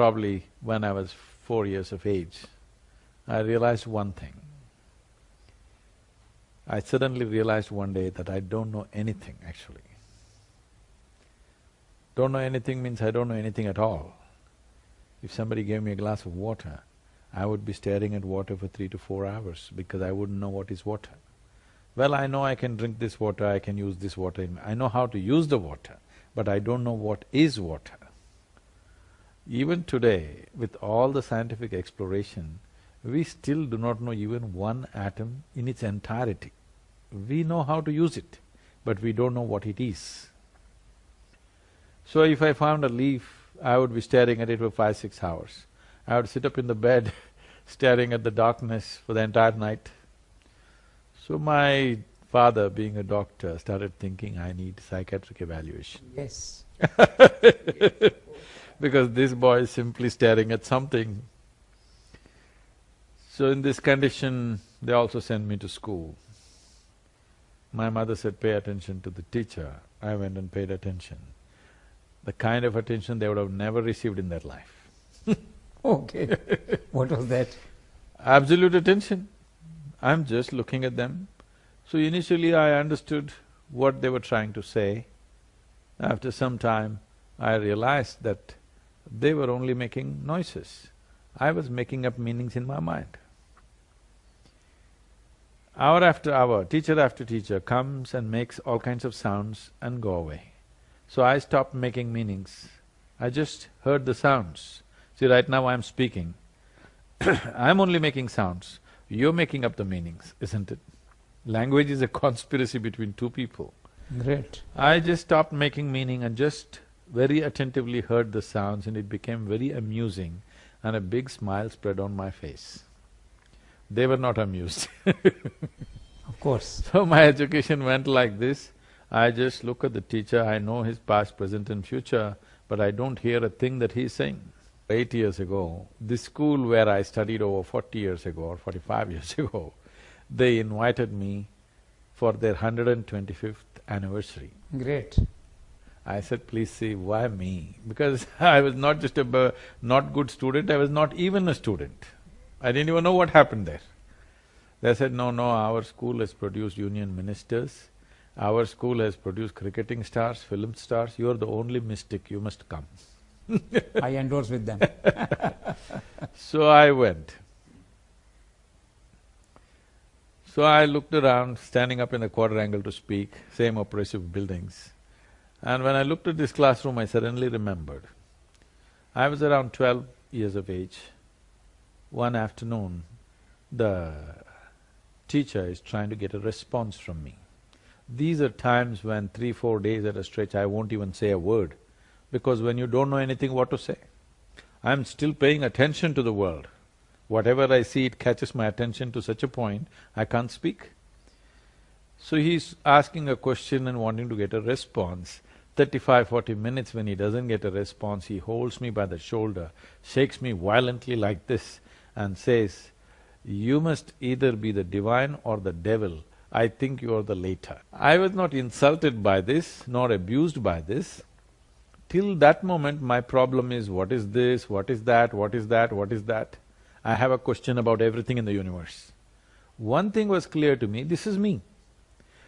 probably when I was 4 years of age, I realized one thing. I suddenly realized one day that I don't know anything actually. Don't know anything means I don't know anything at all. If somebody gave me a glass of water, I would be staring at water for 3 to 4 hours because I wouldn't know what is water. Well, I know I can drink this water, I can use this water, I know how to use the water, but I don't know what is water. Even today, with all the scientific exploration, we still do not know even one atom in its entirety. We know how to use it, but we don't know what it is. So if I found a leaf, I would be staring at it for 5, 6 hours. I would sit up in the bed staring at the darkness for the entire night. So my father, being a doctor, started thinking I need psychiatric evaluation. Yes. Because this boy is simply staring at something. So in this condition, they also sent me to school. My mother said, pay attention to the teacher. I went and paid attention. The kind of attention they would have never received in their life. Okay. What was that? Absolute attention. I'm just looking at them. So initially I understood what they were trying to say. After some time, I realized that they were only making noises. I was making up meanings in my mind. Hour after hour, teacher after teacher comes and makes all kinds of sounds and go away. So I stopped making meanings. I just heard the sounds. See, right now I'm speaking. I'm only making sounds. You're making up the meanings, isn't it? Language is a conspiracy between two people. Great. I just stopped making meaning and just very attentively heard the sounds, and it became very amusing, and a big smile spread on my face. They were not amused. Of course. So my education went like this. I just look at the teacher, I know his past, present and future, but I don't hear a thing that he's saying. 8 years ago, this school where I studied over 40 years ago or 45 years ago, they invited me for their 125th anniversary. Great. I said, please see, why me? Because I was not just a not good student, I was not even a student. I didn't even know what happened there. They said, no, our school has produced union ministers, our school has produced cricketing stars, film stars, you're the only mystic, you must come. I endorse with them. So I went. So I looked around, standing up in a quadrangle to speak, same oppressive buildings. And when I looked at this classroom, I suddenly remembered. I was around 12 years of age. One afternoon, the teacher is trying to get a response from me. These are times when 3, 4 days at a stretch, I won't even say a word, because when you don't know anything what to say, I'm still paying attention to the world. Whatever I see, it catches my attention to such a point, I can't speak. So he's asking a question and wanting to get a response. 35, 40 minutes when he doesn't get a response, he holds me by the shoulder, shakes me violently like this and says, you must either be the divine or the devil, I think you are the latter. I was not insulted by this, nor abused by this. Till that moment, my problem is, what is this, what is that, what is that, what is that? I have a question about everything in the universe. One thing was clear to me, this is me.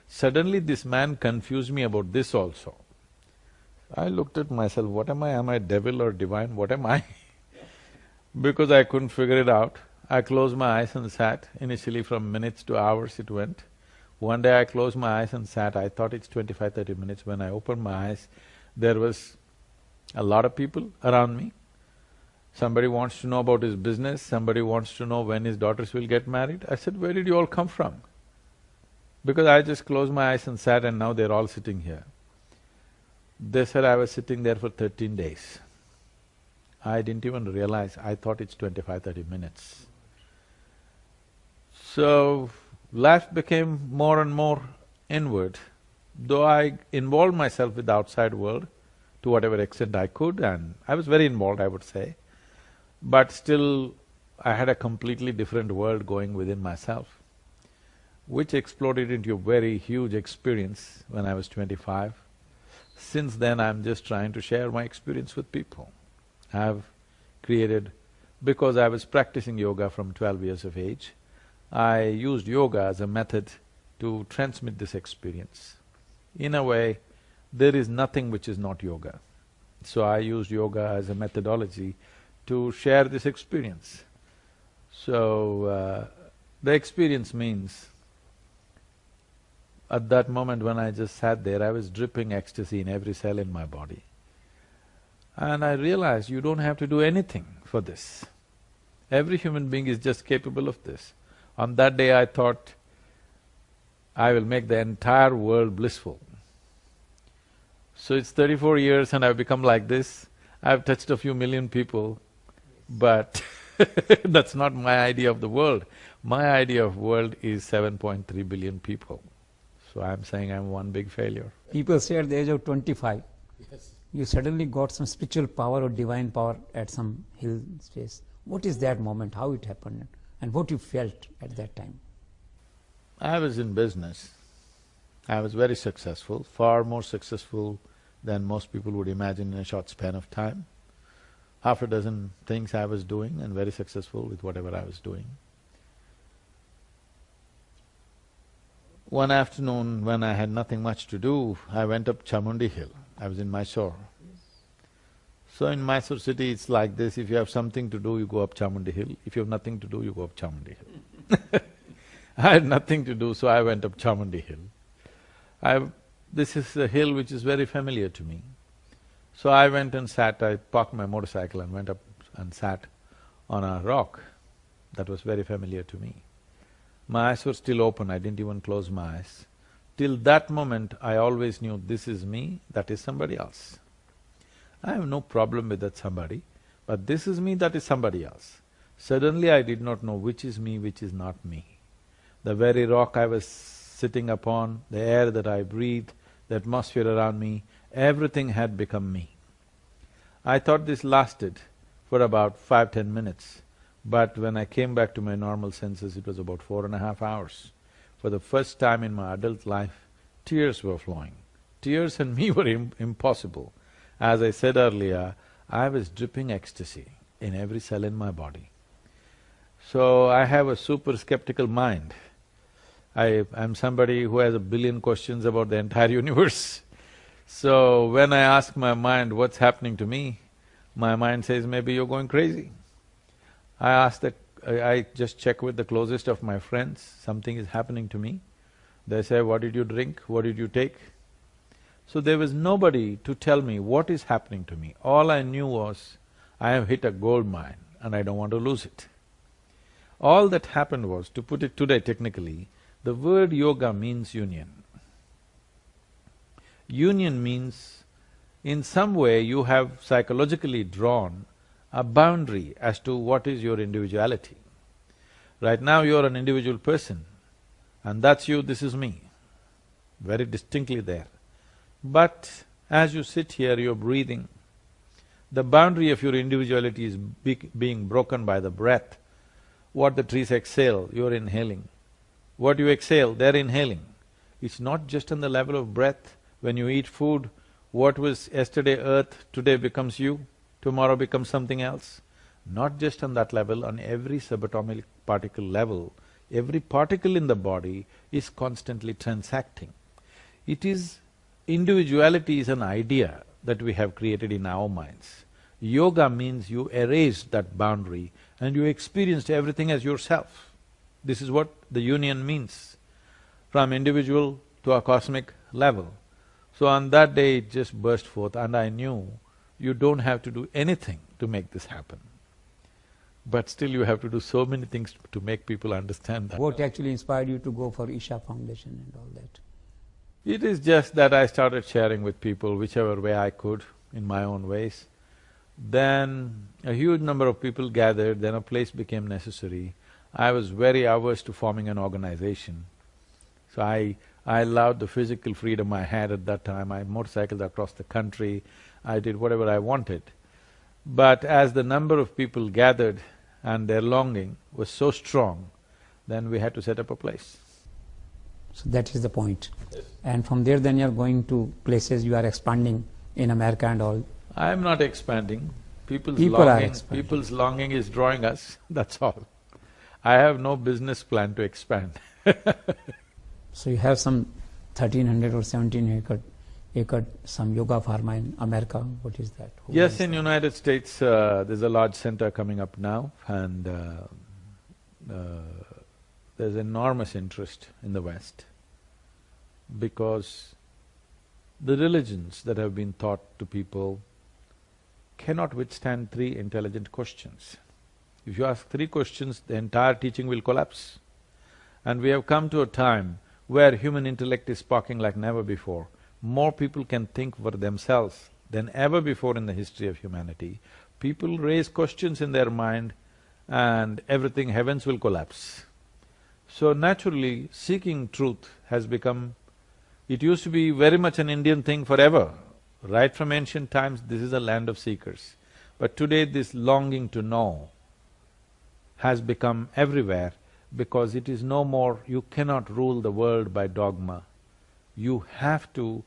Suddenly this man confused me about this also. I looked at myself, what am I? Am I devil or divine? What am I? Because I couldn't figure it out, I closed my eyes and sat. Initially from minutes to hours it went. One day I closed my eyes and sat, I thought it's 25, 30 minutes. When I opened my eyes, there was a lot of people around me. Somebody wants to know about his business, somebody wants to know when his daughters will get married. I said, where did you all come from? Because I just closed my eyes and sat and now they're all sitting here. They said I was sitting there for 13 days. I didn't even realize, I thought it's 25, 30 minutes. So, life became more and more inward. Though I involved myself with the outside world to whatever extent I could, and I was very involved, I would say, but still I had a completely different world going within myself, which exploded into a very huge experience when I was 25. Since then, I'm just trying to share my experience with people. I've created because I was practicing yoga from 12 years of age. I used yoga as a method to transmit this experience. In a way, there is nothing which is not yoga. So I used yoga as a methodology to share this experience. So, the experience means, at that moment when I just sat there, I was dripping ecstasy in every cell in my body. And I realized you don't have to do anything for this. Every human being is just capable of this. On that day I thought, I will make the entire world blissful. So it's 34 years and I've become like this. I've touched a few million people, but that's not my idea of the world. My idea of world is 7.3 billion people. So I'm saying I'm one big failure. People say at the age of 25, Yes. you suddenly got some spiritual power or divine power at some hill space. What is that moment, how it happened, and what you felt at that time? I was in business. I was very successful, far more successful than most people would imagine in a short span of time. Half a dozen things I was doing and very successful with whatever I was doing. One afternoon when I had nothing much to do, I went up Chamundi Hill. I was in Mysore. So in Mysore city it's like this, if you have something to do, you go up Chamundi Hill. If you have nothing to do, you go up Chamundi Hill. I had nothing to do, so I went up Chamundi Hill. This is a hill which is very familiar to me. So I went and sat, I parked my motorcycle and went up and sat on a rock that was very familiar to me. My eyes were still open, I didn't even close my eyes. Till that moment, I always knew this is me, that is somebody else. I have no problem with that somebody, but this is me, that is somebody else. Suddenly I did not know which is me, which is not me. The very rock I was sitting upon, the air that I breathed, the atmosphere around me, everything had become me. I thought this lasted for about 5–10 minutes, but when I came back to my normal senses, it was about 4.5 hours. For the first time in my adult life, tears were flowing. Tears and me were impossible. As I said earlier, I was dripping ecstasy in every cell in my body. So I have a super skeptical mind. I'm somebody who has 1 billion questions about the entire universe. So when I ask my mind what's happening to me, my mind says, maybe you're going crazy. I just check with the closest of my friends, something is happening to me. They say, what did you drink, what did you take? So there was nobody to tell me what is happening to me. All I knew was, I have hit a gold mine and I don't want to lose it. All that happened was, to put it today technically, the word yoga means union. Union means, in some way you have psychologically drawn a boundary as to what is your individuality. Right now you're an individual person, and that's you, this is me, very distinctly there. But as you sit here, you're breathing. The boundary of your individuality is being broken by the breath. What the trees exhale, you're inhaling. What you exhale, they're inhaling. It's not just on the level of breath. When you eat food, what was yesterday earth, today becomes you, tomorrow becomes something else. Not just on that level, on every subatomic particle level, every particle in the body is constantly transacting. It is… individuality is an idea that we have created in our minds. Yoga means you erased that boundary and you experienced everything as yourself. This is what the union means, from individual to a cosmic level. So on that day it just burst forth and I knew you don't have to do anything to make this happen. But still you have to do so many things to make people understand that. What actually inspired you to go for Isha Foundation and all that? It is just that I started sharing with people whichever way I could, in my own ways. Then a huge number of people gathered, then a place became necessary. I was very averse to forming an organization. So I allowed the physical freedom I had at that time. I motorcycled across the country, I did whatever I wanted. But as the number of people gathered and their longing was so strong, then we had to set up a place. So that is the point. Yes. And from there then you are going to places, you are expanding in America and all. I am not expanding. People are expanding. People's longing is drawing us, that's all. I have no business plan to expand. So you have some 1300 or 17 acre some yoga pharma in America. What is that? Who Yes, runs in that? United States, there's a large center coming up now, and there's enormous interest in the West because the religions that have been taught to people cannot withstand three intelligent questions. If you ask three questions, the entire teaching will collapse. And we have come to a time where human intellect is sparking like never before. More people can think for themselves than ever before in the history of humanity. People raise questions in their mind and everything, heavens will collapse. So naturally, seeking truth has become… It used to be very much an Indian thing forever. Right from ancient times, this is a land of seekers. But today, this longing to know has become everywhere because it is no more… you cannot rule the world by dogma. You have to…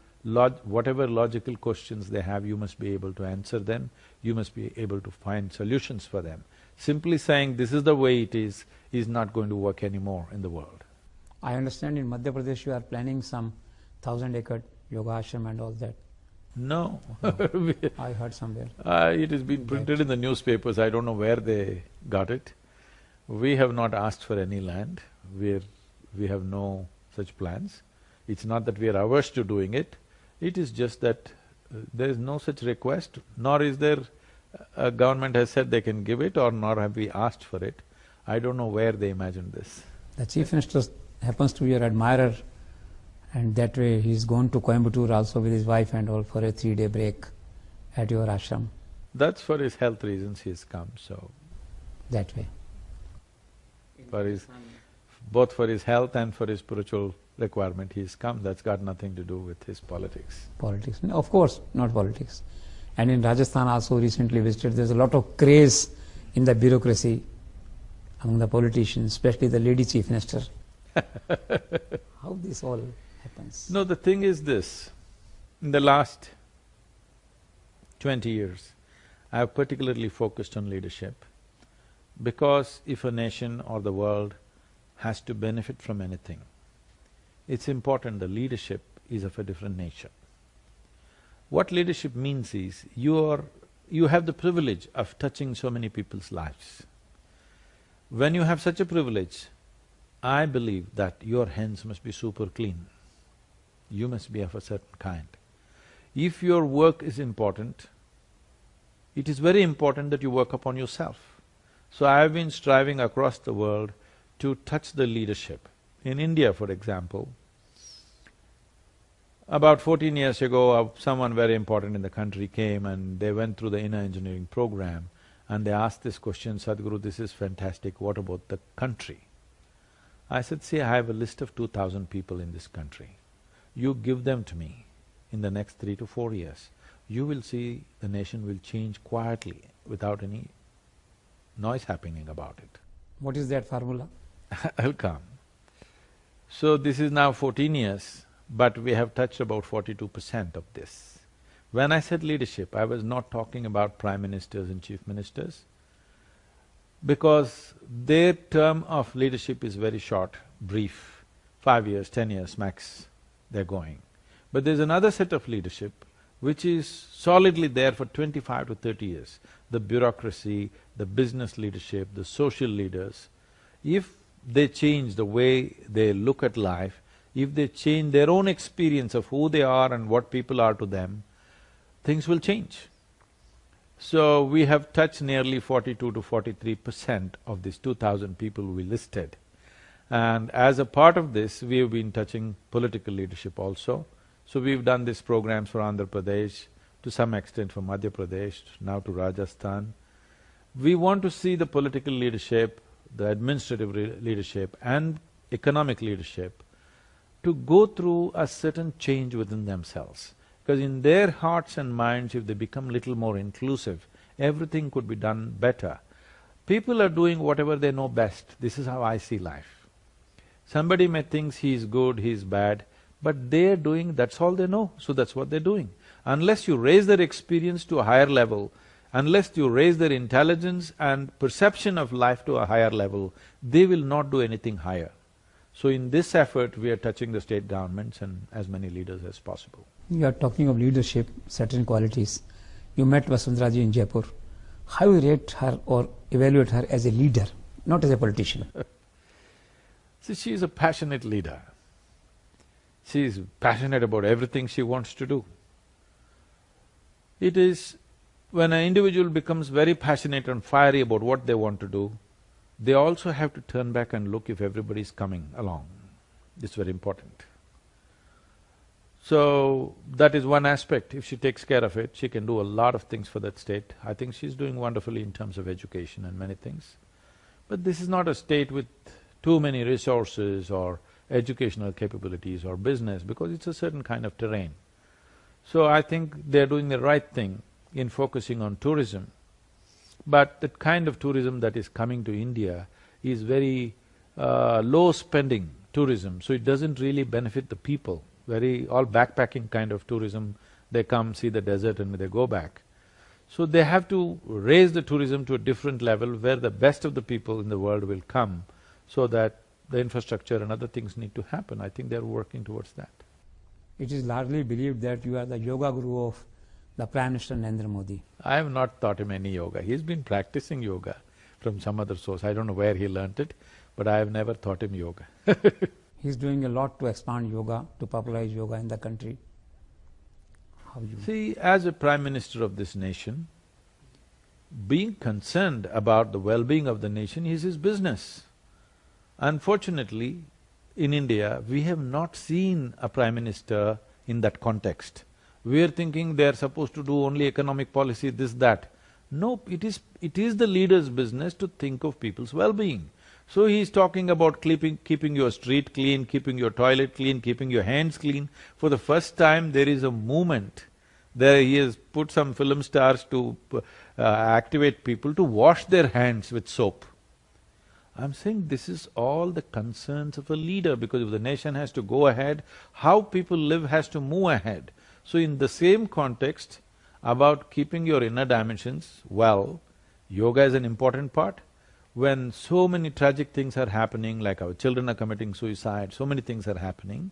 whatever logical questions they have, you must be able to answer them, you must be able to find solutions for them. Simply saying this is the way it is not going to work anymore in the world. I understand in Madhya Pradesh you are planning some 1000-acre yoga ashram and all that. No. I heard somewhere. It has been printed in the newspapers, I don't know where they got it. We have not asked for any land, we have no such plans. It's not that we are averse to doing it, it is just that there is no such request, nor is there… a government has said they can give it, or nor have we asked for it. I don't know where they imagined this. The Chief Minister happens to be your admirer, and that way he's gone to Coimbatore also with his wife and all for a 3-day break at your ashram. That's for his health reasons he's come, so… That way. both for his health and for his spiritual requirement he's come, that's got nothing to do with his politics. Politics. No, of course, not politics. And in Rajasthan also recently visited, there's a lot of craze in the bureaucracy among the politicians, especially the lady Chief Minister. How this all happens? No, the thing is this, in the last 20 years, I have particularly focused on leadership because if a nation or the world has to benefit from anything, it's important the leadership is of a different nature. What leadership means is, you have the privilege of touching so many people's lives. When you have such a privilege, I believe that your hands must be super clean. You must be of a certain kind. If your work is important, it is very important that you work upon yourself. So I have been striving across the world to touch the leadership. In India, for example, about 14 years ago, someone very important in the country came and they went through the inner engineering program and they asked this question, Sadhguru, this is fantastic, what about the country? I said, see, I have a list of 2,000 people in this country. You give them to me in the next 3 to 4 years. You will see the nation will change quietly without any noise happening about it. What is that formula? I'll come. So this is now 14 years, but we have touched about 42% of this. When I said leadership, I was not talking about prime ministers and chief ministers, because their term of leadership is very short, brief, 5 years, 10 years max, they're going. But there's another set of leadership which is solidly there for 25 to 30 years. The bureaucracy, the business leadership, the social leaders, if they change the way they look at life, if they change their own experience of who they are and what people are to them, things will change. So we have touched nearly 42 to 43% of these 2,000 people we listed. And as a part of this, we have been touching political leadership also. So we've done these programs for Andhra Pradesh, to some extent for Madhya Pradesh, now to Rajasthan. We want to see the political leadership, the administrative leadership and economic leadership to go through a certain change within themselves. Because in their hearts and minds, if they become little more inclusive, everything could be done better. People are doing whatever they know best, this is how I see life. Somebody may think he's good, he's bad, but they're doing… that's all they know, so that's what they're doing. Unless you raise their experience to a higher level Unless you raise their intelligence and perception of life to a higher level, they will not do anything higher. So in this effort, we are touching the state governments and as many leaders as possible. You are talking of leadership, certain qualities. You met Vasundhara ji in Jaipur. How you rate her or evaluate her as a leader, not as a politician? See, she is a passionate leader. She is passionate about everything she wants to do. It is when an individual becomes very passionate and fiery about what they want to do, they also have to turn back and look if everybody is coming along. It's very important. So, that is one aspect. If she takes care of it, she can do a lot of things for that state. I think she's doing wonderfully in terms of education and many things. But this is not a state with too many resources or educational capabilities or business, because it's a certain kind of terrain. So I think they're doing the right thing in focusing on tourism. But the kind of tourism that is coming to India is very low-spending tourism, so it doesn't really benefit the people. Very all backpacking kind of tourism, they come, see the desert and they go back. So they have to raise the tourism to a different level where the best of the people in the world will come, so that the infrastructure and other things need to happen. I think they're working towards that. It is largely believed that you are the yoga guru of the Prime Minister Narendra Modi. I have not taught him any yoga. He's been practicing yoga from some other source. I don't know where he learnt it, but I have never taught him yoga. He's doing a lot to expand yoga, to popularize yoga in the country. How you… See, as a Prime Minister of this nation, being concerned about the well-being of the nation is his business. Unfortunately, in India, we have not seen a Prime Minister in that context. We are thinking they are supposed to do only economic policy, this, that. No, it is the leader's business to think of people's well-being. So he is talking about keeping your street clean, keeping your toilet clean, keeping your hands clean. For the first time, there is a movement. There he has put some film stars to activate people to wash their hands with soap. I'm saying this is all the concerns of a leader, because if the nation has to go ahead, how people live has to move ahead. So in the same context, about keeping your inner dimensions well, yoga is an important part. When so many tragic things are happening, like our children are committing suicide, so many things are happening,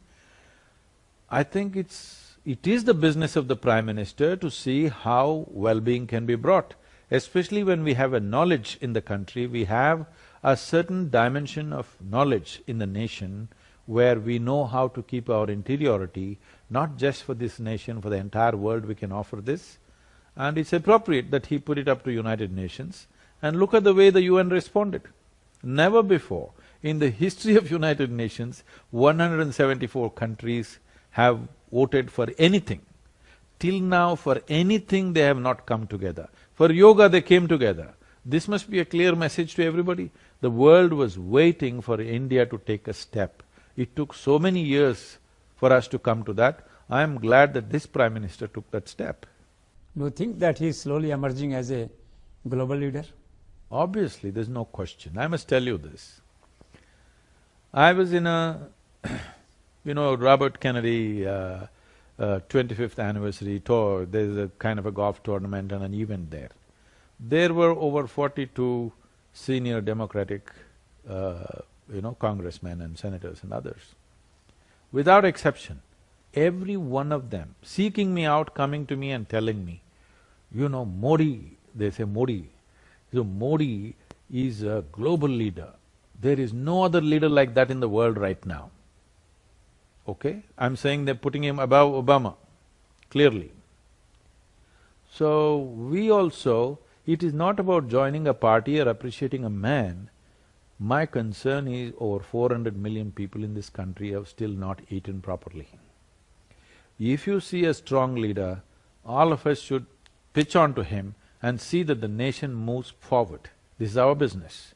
I think it is the business of the Prime Minister to see how well-being can be brought. Especially when we have a knowledge in the country, we have a certain dimension of knowledge in the nation where we know how to keep our interiority, not just for this nation, for the entire world we can offer this. And it's appropriate that he put it up to United Nations. And look at the way the UN responded. Never before in the history of United Nations, 174 countries have voted for anything. Till now, for anything they have not come together. For yoga they came together. This must be a clear message to everybody. The world was waiting for India to take a step. It took so many years for us to come to that. I am glad that this Prime Minister took that step. Do you think that he is slowly emerging as a global leader? Obviously, there's no question. I must tell you this. I was in a Robert Kennedy 25th anniversary tour. There's a kind of a golf tournament and an event there. There were over 42 senior Democratic congressmen and senators and others. Without exception, every one of them seeking me out, coming to me and telling me, Modi, they say Modi, so Modi is a global leader. There is no other leader like that in the world right now. Okay? I'm saying they're putting him above Obama, clearly. So, we also, it is not about joining a party or appreciating a man. My concern is over 400 million people in this country have still not eaten properly. If you see a strong leader, all of us should pitch on to him and see that the nation moves forward. This is our business.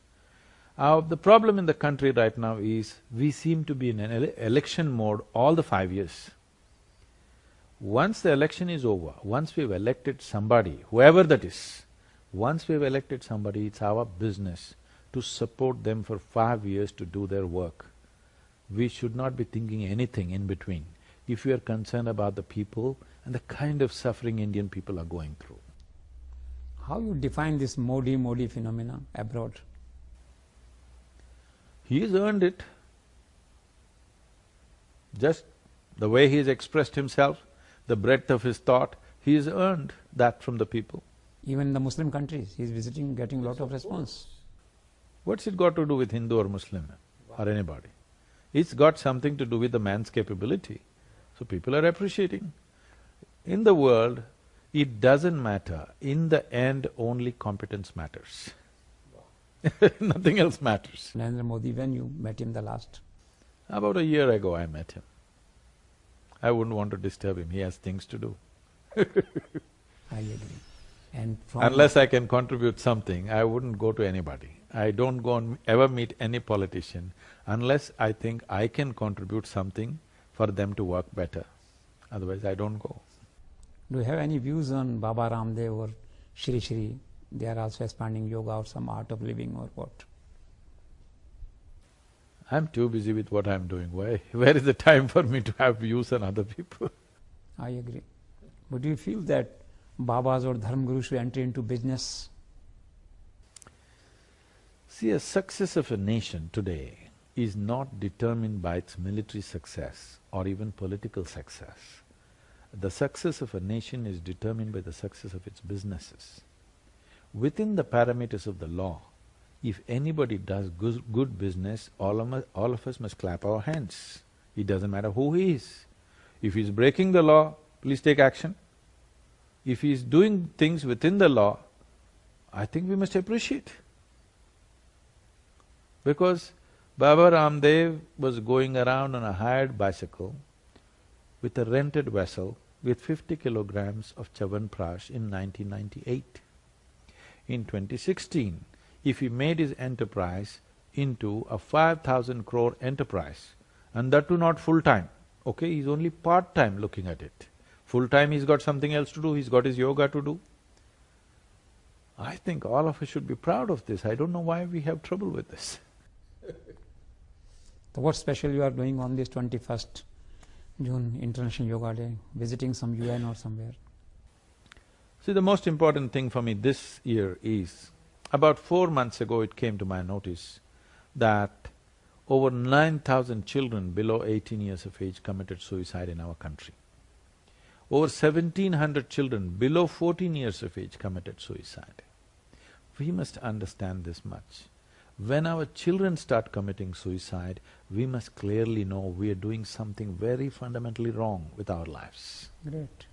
The problem in the country right now is, we seem to be in an election mode all the 5 years. Once the election is over, once we've elected somebody, whoever that is, once we've elected somebody, it's our business to support them for 5 years to do their work. We should not be thinking anything in between, if we are concerned about the people and the kind of suffering Indian people are going through. How you define this Modi phenomena abroad? He has earned it. Just the way he has expressed himself, the breadth of his thought, he has earned that from the people. Even in the Muslim countries, he is visiting, getting a lot of response. What's it got to do with Hindu or Muslim or anybody? It's got something to do with the man's capability. So people are appreciating. In the world, it doesn't matter. In the end, only competence matters. Nothing else matters. Narendra Modi, when you met him the last? About a year ago I met him. I wouldn't want to disturb him, he has things to do. I agree. And from… Unless I can contribute something, I wouldn't go to anybody. I don't go and ever meet any politician unless I think I can contribute something for them to work better. Otherwise I don't go. Do you have any views on Baba Ramdev or Shri Shri? They are also expanding yoga or some art of living or what? I'm too busy with what I'm doing. Where is the time for me to have views on other people? I agree. But do you feel that Babas or Dharmguru should enter into business? See, a success of a nation today is not determined by its military success or even political success. The success of a nation is determined by the success of its businesses. Within the parameters of the law, if anybody does good business, all of us must clap our hands. It doesn't matter who he is. If he's breaking the law, please take action. If he's doing things within the law, I think we must appreciate. Because Baba Ramdev was going around on a hired bicycle with a rented vessel with 50 kilograms of Chavanprash in 1998. In 2016, if he made his enterprise into a 5,000 crore enterprise, and that too not full-time, okay, he's only part-time looking at it. Full-time he's got something else to do, he's got his yoga to do. I think all of us should be proud of this. I don't know why we have trouble with this. So what special you are doing on this 21st June International Yoga Day? Visiting some UN or somewhere? See, the most important thing for me this year is, about 4 months ago it came to my notice that over 9,000 children below 18 years of age committed suicide in our country. Over 1,700 children below 14 years of age committed suicide. We must understand this much. When our children start committing suicide, we must clearly know we are doing something very fundamentally wrong with our lives. Great.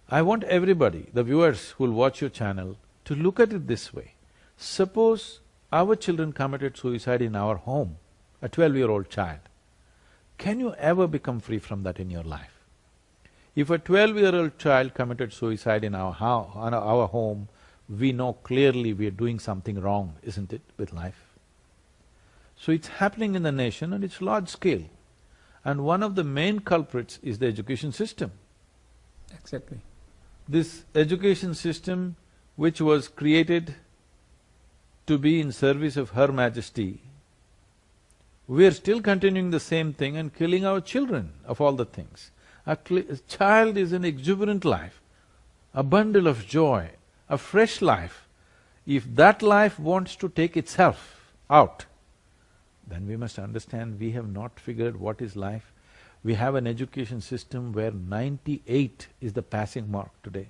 I want everybody, the viewers who'll watch your channel, to look at it this way. Suppose our children committed suicide in our home, a 12-year-old child. Can you ever become free from that in your life? If a 12-year-old child committed suicide in our home, we know clearly we are doing something wrong, isn't it, with life? So it's happening in the nation and it's large scale. And one of the main culprits is the education system. Exactly. This education system, which was created to be in service of Her Majesty, we are still continuing the same thing and killing our children of all the things. A child is an exuberant life, a bundle of joy, a fresh life. If that life wants to take itself out, then we must understand we have not figured what is life. We have an education system where 98 is the passing mark today.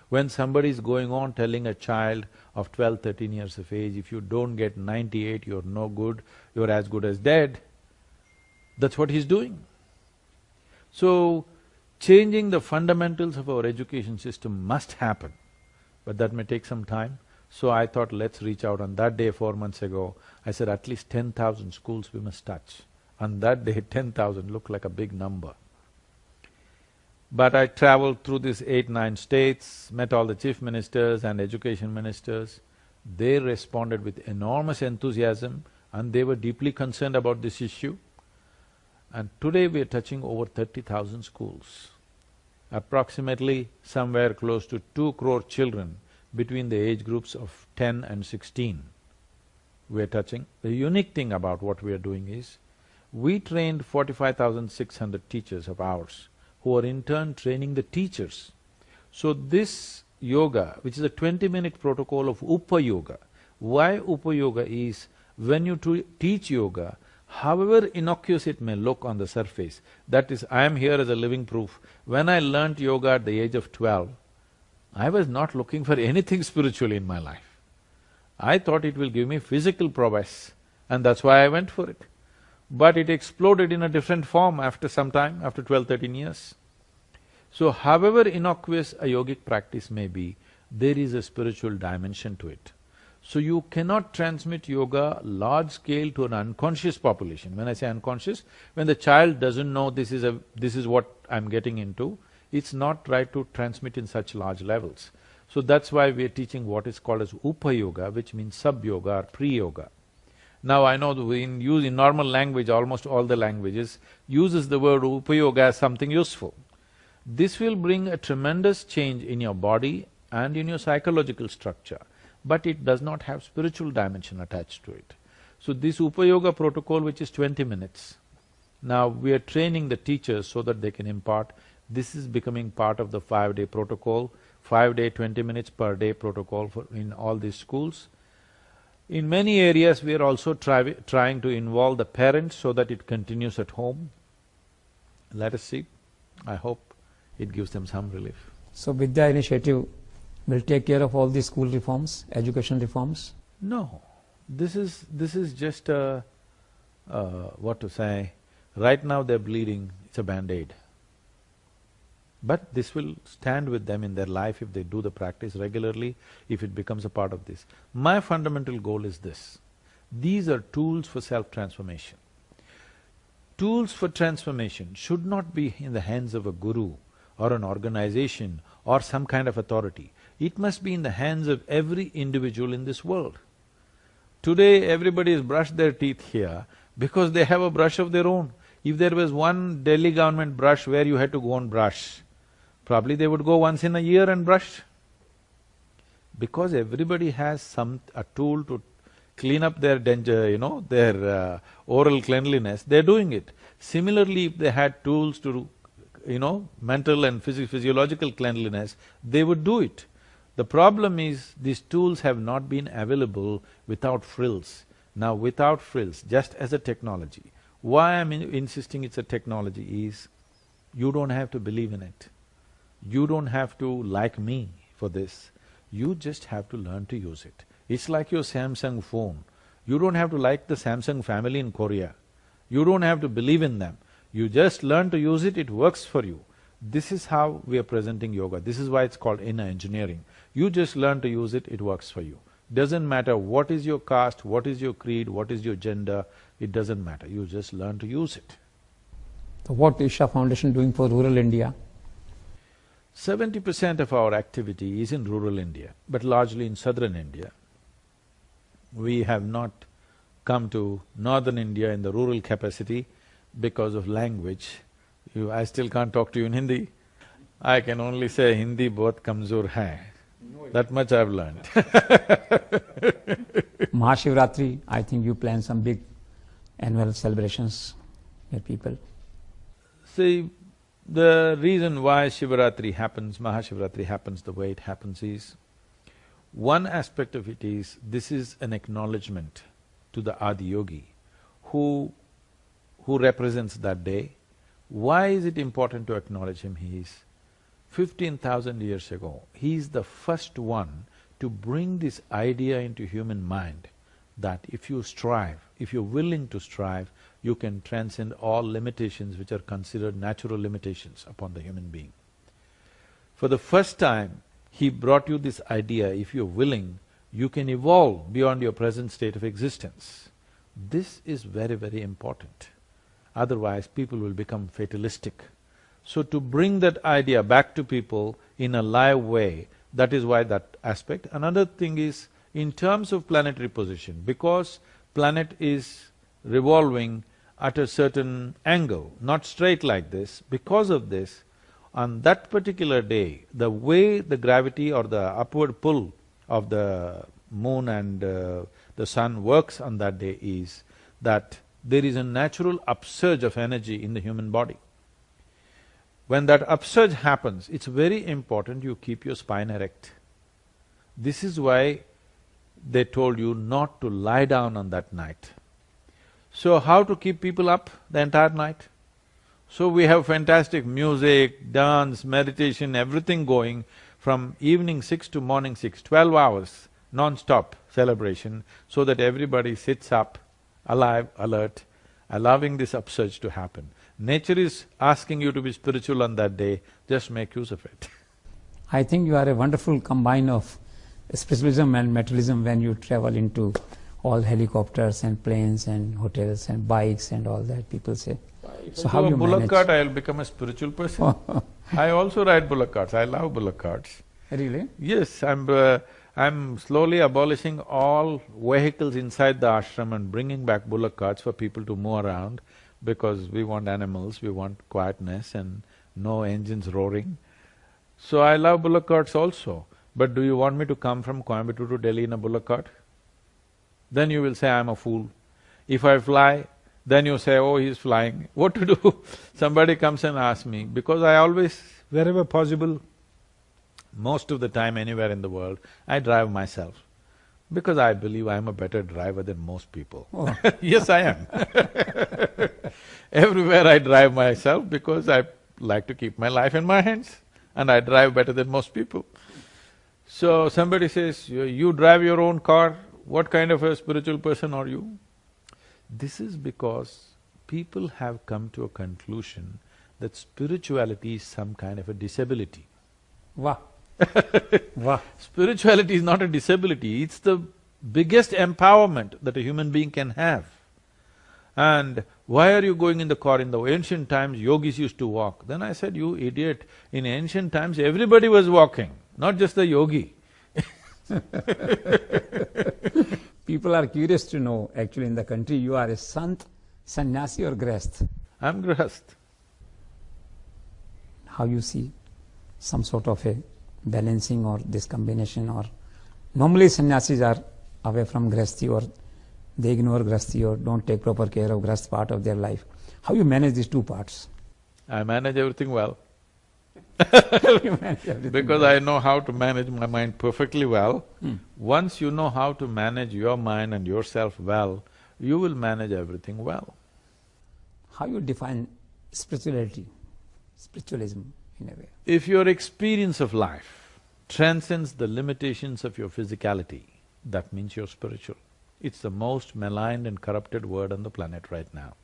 When somebody is going on telling a child of 12, 13 years of age, if you don't get 98, you're no good, you're as good as dead, that's what he's doing. So, changing the fundamentals of our education system must happen, but that may take some time. So I thought, let's reach out. On that day 4 months ago, I said at least 10,000 schools we must touch. On that day, 10,000 looked like a big number. But I traveled through these 8, 9 states, met all the chief ministers and education ministers. They responded with enormous enthusiasm and they were deeply concerned about this issue. And today we are touching over 30,000 schools. Approximately somewhere close to 2 crore children between the age groups of 10 and 16 we are touching. The unique thing about what we are doing is, we trained 45,600 teachers of ours who are in turn training the teachers. So this yoga, which is a 20-minute protocol of Upa Yoga. Why Upa Yoga is, when you teach yoga, however innocuous it may look on the surface, that is, I am here as a living proof. When I learnt yoga at the age of 12, I was not looking for anything spiritual in my life. I thought it will give me physical prowess, and that's why I went for it. But it exploded in a different form after some time, after 12-13 years. So however innocuous a yogic practice may be, there is a spiritual dimension to it. So you cannot transmit yoga large scale to an unconscious population. When I say unconscious, when the child doesn't know this is what I'm getting into, it's not right to transmit in such large levels. So that's why we are teaching what is called as Upa Yoga, which means sub-yoga or pre-yoga. Now I know that in normal language, almost all the languages uses the word Upa Yoga as something useful. This will bring a tremendous change in your body and in your psychological structure, but it does not have spiritual dimension attached to it. So this Upa Yoga protocol, which is 20 minutes, now we are training the teachers so that they can impart. This is becoming part of the 5-day protocol, 5-day, 20 minutes per day protocol in all these schools. In many areas, we are also trying to involve the parents so that it continues at home. Let us see. I hope it gives them some relief. So Vidya initiative will take care of all the school reforms, education reforms? No, this is just what to say, right now they're bleeding, it's a band-aid. But this will stand with them in their life if they do the practice regularly, if it becomes a part of this. My fundamental goal is this: these are tools for self-transformation. Tools for transformation should not be in the hands of a guru or an organization or some kind of authority. It must be in the hands of every individual in this world. Today, everybody has brushed their teeth here because they have a brush of their own. If there was one Delhi government brush where you had to go and brush, probably they would go once in a year and brush. Because everybody has a tool to clean up their their oral cleanliness, they're doing it. Similarly, if they had tools to mental and physiological cleanliness, they would do it. The problem is, these tools have not been available without frills. Now without frills, just as a technology, why I'm insisting it's a technology is, you don't have to believe in it. You don't have to like me for this. You just have to learn to use it. It's like your Samsung phone. You don't have to like the Samsung family in Korea. You don't have to believe in them. You just learn to use it, it works for you. This is how we are presenting yoga. This is why it's called inner engineering. You just learn to use it, it works for you. Doesn't matter what is your caste, what is your creed, what is your gender, it doesn't matter. You just learn to use it. So what is Isha Foundation doing for rural India? 70% of our activity is in rural India, but largely in southern India. We have not come to northern India in the rural capacity because of language. I still can't talk to you in Hindi. I can only say Hindi bahut kamzor hai. That much I've learned. Mahashivratri, I think you plan some big annual celebrations with people. See, the reason why Shivaratri happens, Mahashivratri happens the way it happens is, one aspect of it is, this is an acknowledgement to the Adiyogi who represents that day. Why is it important to acknowledge him? He is 15,000 years ago, he is the first one to bring this idea into human mind that if you strive, if you're willing to strive, you can transcend all limitations which are considered natural limitations upon the human being. For the first time, he brought you this idea, if you're willing, you can evolve beyond your present state of existence. This is very, very important. Otherwise, people will become fatalistic. So to bring that idea back to people in a live way, that is why that aspect. Another thing is, in terms of planetary position, because planet is revolving at a certain angle, not straight like this, because of this, on that particular day, the way the gravity or the upward pull of the moon and the sun works on that day is that there is a natural upsurge of energy in the human body. when that upsurge happens, it's very important you keep your spine erect. This is why they told you not to lie down on that night. So how to keep people up the entire night? So we have fantastic music, dance, meditation, everything going from evening 6 to morning 6, 12 hours, non-stop celebration, so that everybody sits up, alive, alert, allowing this upsurge to happen. Nature is asking you to be spiritual on that day, just make use of it. I think you are a wonderful combine of spiritualism and materialism when you travel into all helicopters and planes and hotels and bikes and all that, people say. So how you bullock manage? cart, I'll become a spiritual person. I also ride bullock carts, I love bullock carts. Really? Yes, I'm slowly abolishing all vehicles inside the ashram and bringing back bullock carts for people to move around, because we want animals, we want quietness and no engines roaring. So I love bullock carts also. But do you want me to come from Coimbatore to Delhi in a bullock cart? Then you will say I'm a fool. If I fly, then you say, oh, he's flying. What to do? Somebody comes and asks me, because I always, wherever possible, most of the time anywhere in the world, I drive myself. Because I believe I'm a better driver than most people. Oh. Yes, I am. Everywhere I drive myself because I like to keep my life in my hands and I drive better than most people. So somebody says, you drive your own car, what kind of a spiritual person are you? This is because people have come to a conclusion that spirituality is some kind of a disability. Wow. Wow. Spirituality is not a disability, it's the biggest empowerment that a human being can have. And why are you going in the car? In the ancient times, yogis used to walk. Then I said, you idiot, in ancient times everybody was walking, not just the yogi. People are curious to know, actually in the country, you are a sant, sannyasi or grahast? I'm grahast. How you see some sort of a balancing or this combination, or normally sannyasis are away from grahasti or they ignore grahasti or don't take proper care of grahast part of their life. How you manage these two parts? I manage everything well. You manage everything Because well. I know how to manage my mind perfectly well. Once you know how to manage your mind and yourself well, you will manage everything well. How you define spirituality, spiritualism in a way? If your experience of life transcends the limitations of your physicality, that means you're spiritual. It's the most maligned and corrupted word on the planet right now.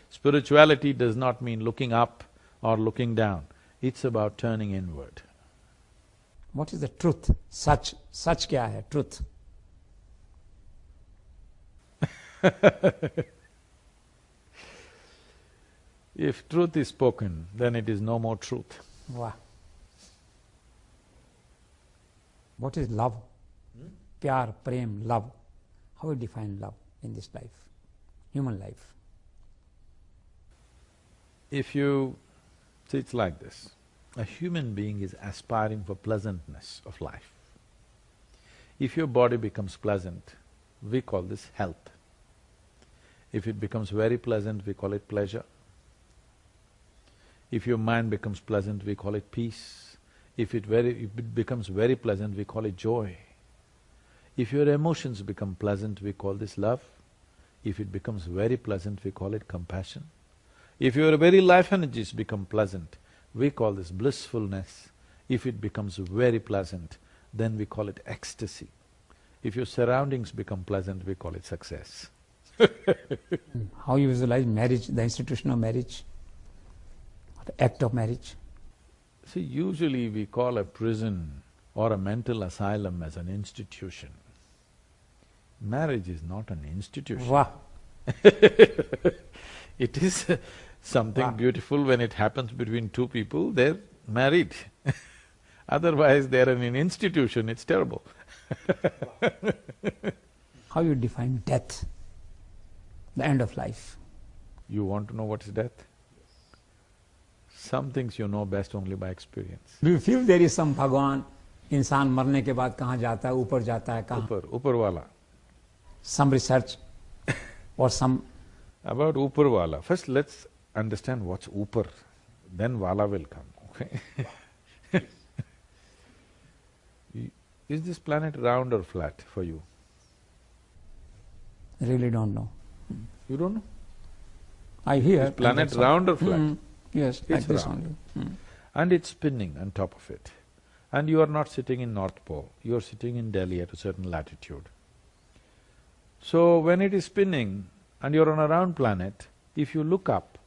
Spirituality does not mean looking up or looking down, it's about turning inward. What is the truth? Sach kya hai, truth? If truth is spoken, then it is no more truth. Wow. What is love? Pyar, prem, love. How you define love in this life, human life? If you… see, it's like this, a human being is aspiring for pleasantness of life. If your body becomes pleasant, we call this health. If it becomes very pleasant, we call it pleasure. If your mind becomes pleasant, we call it peace. If it becomes very pleasant, we call it joy. If your emotions become pleasant, we call this love. If it becomes very pleasant, we call it compassion. If your very life energies become pleasant, we call this blissfulness. If it becomes very pleasant, then we call it ecstasy. If your surroundings become pleasant, we call it success. How you visualize marriage, the institution of marriage, the act of marriage? See, usually we call a prison or a mental asylum as an institution. Marriage is not an institution. Wow. It is something beautiful when it happens between two people, they're married. Otherwise, they're in an institution, it's terrible. How you define death, the end of life? You want to know what is death? Some things you know best only by experience. Do you feel there is some Bhagwan, इंसान मरने के बाद कहाँ जाता है, ऊपर जाता है, कहाँ? ऊपर वाला. Some research or some… About Upar wala, first let's understand what's Upar. then Vala will come, okay? Is this planet round or flat for you? Really don't know. You don't know? I hear. Is planet round or flat? Yes, like It's this round. only. And it's spinning on top of it. And you are not sitting in North Pole, you are sitting in Delhi at a certain latitude. So when it is spinning and you're on a round planet, if you look up,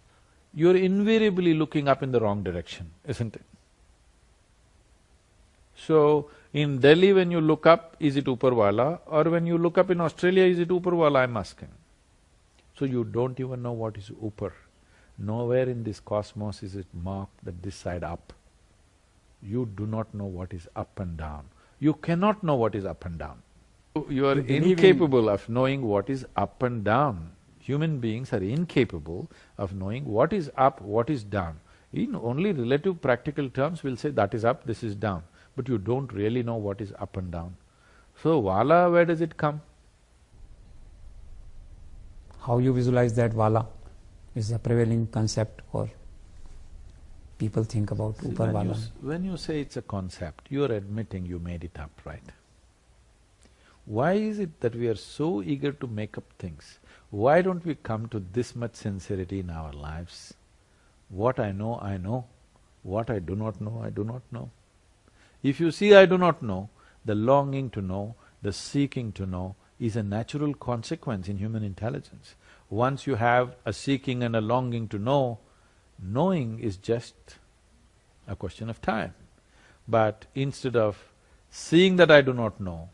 you're invariably looking up in the wrong direction, isn't it? So, in Delhi when you look up, is it Uparwala? Or when you look up in Australia, is it Uparwala, I'm asking. So you don't even know what is Upar. Nowhere in this cosmos is it marked that this side up. You do not know what is up and down. You cannot know what is up and down. You are incapable of knowing what is up and down. Human beings are incapable of knowing what is up, what is down. In only relative practical terms, we'll say that is up, this is down. But you don't really know what is up and down. So, Vala, where does it come? How you visualize that Vala is the prevailing concept, or people think about Upar Vala. When you say it's a concept, you're admitting you made it up, right? Why is it that we are so eager to make up things? Why don't we come to this much sincerity in our lives? What I know, I know. What I do not know, I do not know. If you see I do not know, the longing to know, the seeking to know is a natural consequence in human intelligence. Once you have a seeking and a longing to know, knowing is just a question of time. But instead of seeing that I do not know,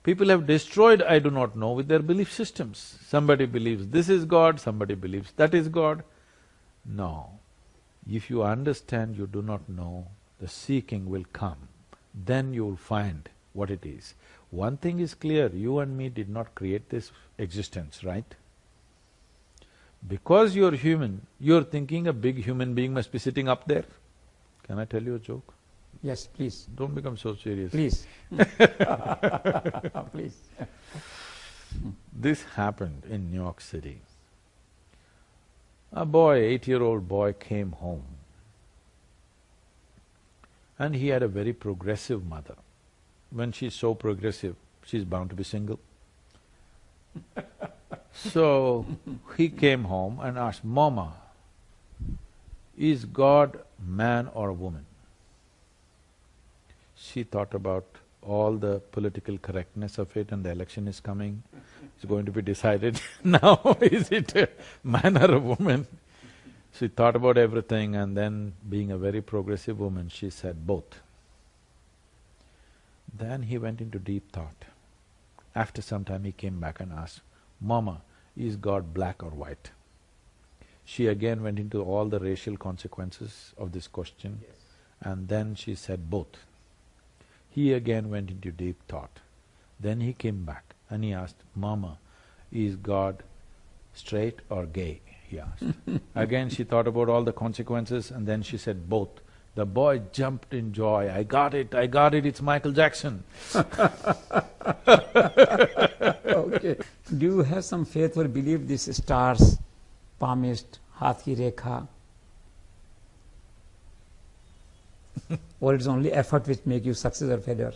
people have destroyed I do not know with their belief systems. Somebody believes this is God, somebody believes that is God. No. If you understand you do not know, the seeking will come. Then you will find what it is. One thing is clear, you and me did not create this existence, right? Because you're human, you're thinking a big human being must be sitting up there. Can I tell you a joke? Yes, please. Don't become so serious. Please. Please. This happened in New York City. A boy, 8-year-old boy came home and he had a very progressive mother. When she's so progressive, she's bound to be single. So, he came home and asked, "Mama, is God man or woman?" She thought about all the political correctness of it, and the election is coming, it's going to be decided now, is it a man or a woman? She thought about everything, and then being a very progressive woman, she said both. Then he went into deep thought. After some time he came back and asked, "Mama, is God black or white?" She again went into all the racial consequences of this question, and then she said both. He again went into deep thought. Then he came back and he asked, "Mama, is God straight or gay?" he asked. Again she thought about all the consequences and then she said both. The boy jumped in joy, I got it, it's Michael Jackson." Okay. Do you have some faith or believe these stars, palmist, haath ki rekha, or it's only effort which make you success or failure?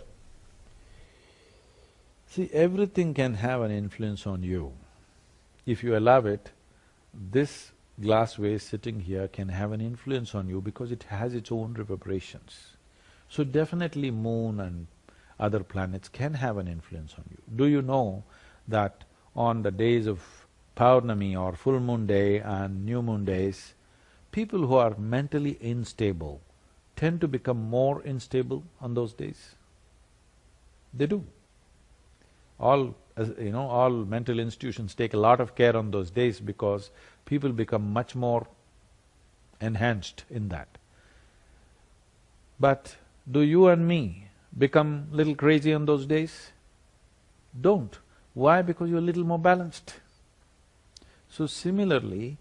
See, everything can have an influence on you. If you allow it, this glass vase sitting here can have an influence on you because it has its own reverberations. So definitely moon and other planets can have an influence on you. Do you know that on the days of Paurnami or full moon day and new moon days, people who are mentally unstable tend to become more unstable on those days? They do. All mental institutions take a lot of care on those days because people become much more enhanced in that. But do you and me become little crazy on those days? Don't. Why? Because you're a little more balanced. So similarly,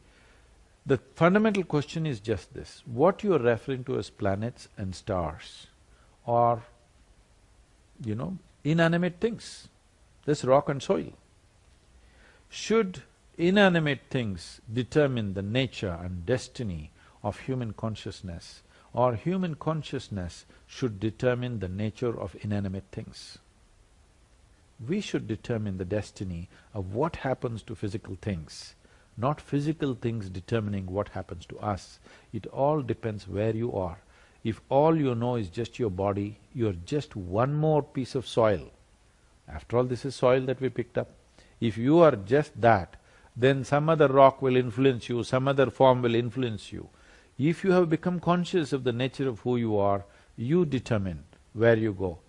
the fundamental question is just this: what you're referring to as planets and stars are, inanimate things. This rock and soil. Should inanimate things determine the nature and destiny of human consciousness, or human consciousness should determine the nature of inanimate things. We should determine the destiny of what happens to physical things, not physical things determining what happens to us. It all depends where you are. If all you know is just your body, you're just one more piece of soil. After all, this is soil that we picked up. If you are just that, then some other rock will influence you, some other form will influence you. If you have become conscious of the nature of who you are, you determine where you go.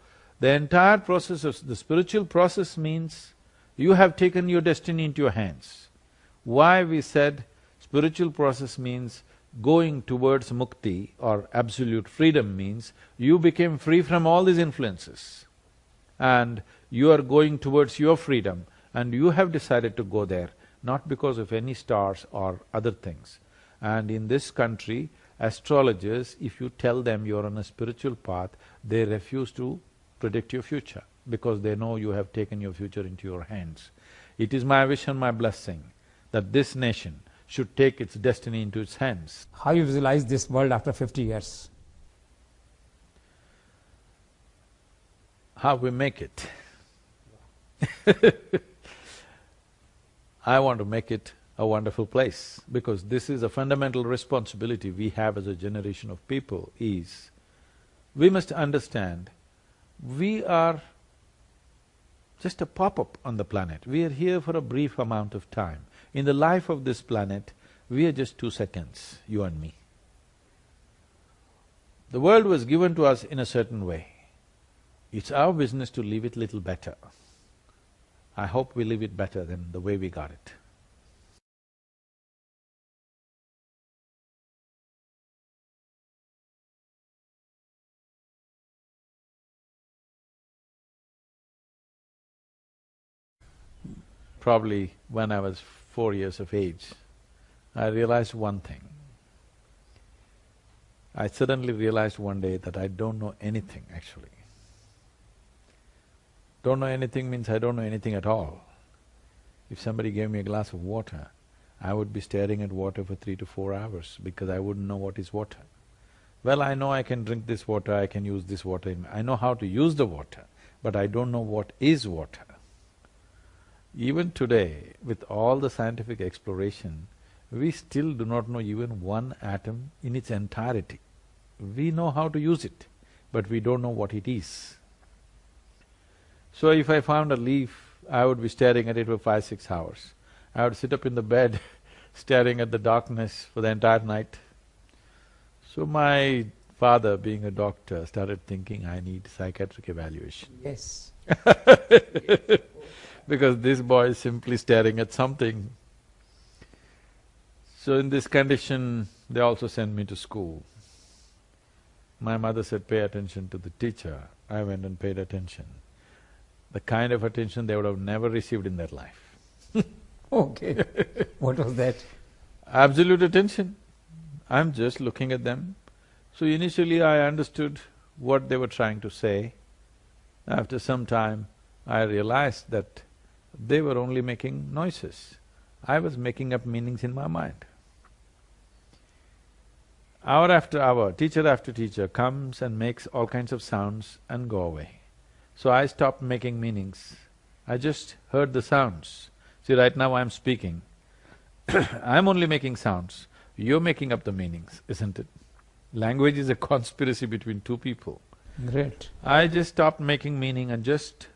The entire process of the spiritual process means you have taken your destiny into your hands. Why we said spiritual process means going towards mukti or absolute freedom means you became free from all these influences and you are going towards your freedom and you have decided to go there, not because of any stars or other things. And in this country, astrologers, if you tell them you're on a spiritual path, they refuse to predict your future because they know you have taken your future into your hands. It is my wish and my blessing that this nation should take its destiny into its hands. How you visualize this world after 50 years? How we make it. I want to make it a wonderful place because this is a fundamental responsibility we have as a generation of people is, we must understand we are just a pop-up on the planet. We are here for a brief amount of time. In the life of this planet, we are just 2 seconds, you and me. The world was given to us in a certain way. It's our business to leave it little better. I hope we leave it better than the way we got it. Probably when I was 4 years of age, I realized one thing. I suddenly realized one day that I don't know anything actually. Don't know anything means I don't know anything at all. If somebody gave me a glass of water, I would be staring at water for 3 to 4 hours because I wouldn't know what is water. Well, I know I can drink this water, I can use this water, I know how to use the water, but I don't know what is water. Even today, with all the scientific exploration, we still do not know even one atom in its entirety. We know how to use it, but we don't know what it is. So if I found a leaf, I would be staring at it for 5–6 hours. I would sit up in the bed staring at the darkness for the entire night. So my father, being a doctor, started thinking I need psychiatric evaluation. Yes. Because this boy is simply staring at something. So in this condition, they also sent me to school. My mother said, pay attention to the teacher. I went and paid attention. The kind of attention they would have never received in their life. Okay. What was that? Absolute attention. I'm just looking at them. So initially I understood what they were trying to say. After some time, I realized that they were only making noises. I was making up meanings in my mind. Hour after hour, teacher after teacher comes and makes all kinds of sounds and go away. So I stopped making meanings. I just heard the sounds. See, right now I'm speaking. I'm only making sounds. You're making up the meanings, isn't it? Language is a conspiracy between two people. Great. I just stopped making meaning and just